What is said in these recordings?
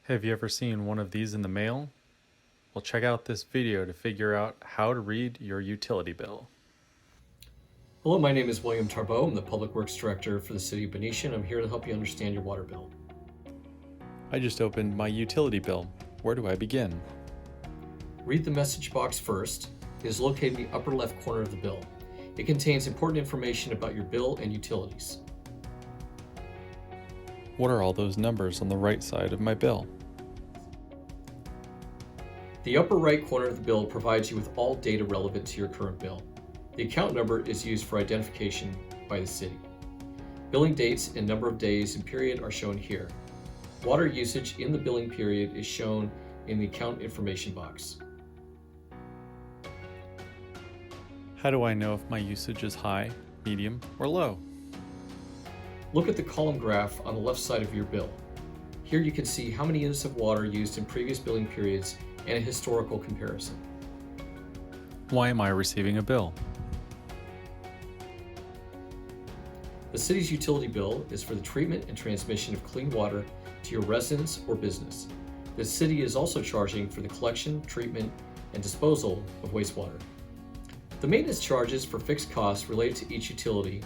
Have you ever seen one of these in the mail? Well, check out this video to figure out how to read your utility bill. Hello, my name is William Tarbeau. I'm the Public Works Director for the City of Benicia, and I'm here to help you understand your water bill. I just opened my utility bill. Where do I begin? Read the message box first. It is located in the upper left corner of the bill. It contains important information about your bill and utilities. What are all those numbers on the right side of my bill? The upper right corner of the bill provides you with all data relevant to your current bill. The account number is used for identification by the city. Billing dates and number of days and period are shown here. Water usage in the billing period is shown in the account information box. How do I know if my usage is high, medium, or low? Look at the column graph on the left side of your bill. Here you can see how many units of water used in previous billing periods and a historical comparison. Why am I receiving a bill? The city's utility bill is for the treatment and transmission of clean water to your residence or business. The city is also charging for the collection, treatment, and disposal of wastewater. The maintenance charges for fixed costs related to each utility.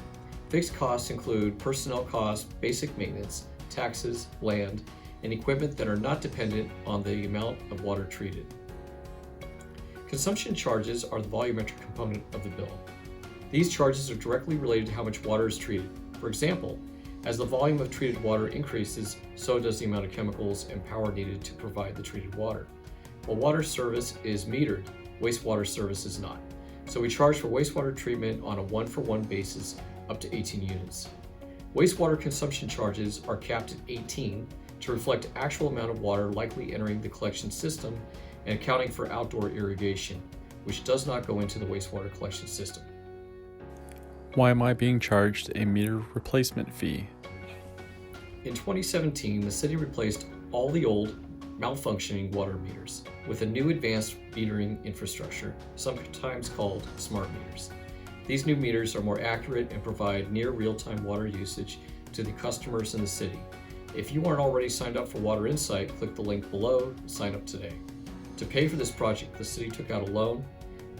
Fixed costs include personnel costs, basic maintenance, taxes, land, and equipment that are not dependent on the amount of water treated. Consumption charges are the volumetric component of the bill. These charges are directly related to how much water is treated. For example, as the volume of treated water increases, so does the amount of chemicals and power needed to provide the treated water. While water service is metered, wastewater service is not. So we charge for wastewater treatment on a one-for-one basis up to 18 units. Wastewater consumption charges are capped at 18 to reflect actual amount of water likely entering the collection system and accounting for outdoor irrigation, which does not go into the wastewater collection system. Why am I being charged a meter replacement fee? In 2017, the city replaced all the old, malfunctioning water meters with a new advanced metering infrastructure, sometimes called smart meters. These new meters are more accurate and provide near real-time water usage to the customers in the city. If you aren't already signed up for Water Insight, click the link below to sign up today. To pay for this project, the city took out a loan.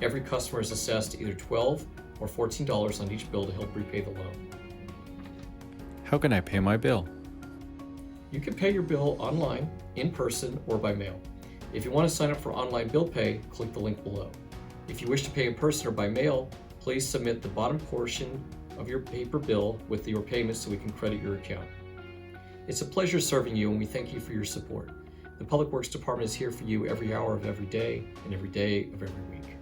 Every customer is assessed either $12 or $14 on each bill to help repay the loan. How can I pay my bill? You can pay your bill online, in person, or by mail. If you want to sign up for online bill pay, click the link below. If you wish to pay in person or by mail, please submit the bottom portion of your paper bill with your payment so we can credit your account. It's a pleasure serving you, and we thank you for your support. The Public Works Department is here for you every hour of every day and every day of every week.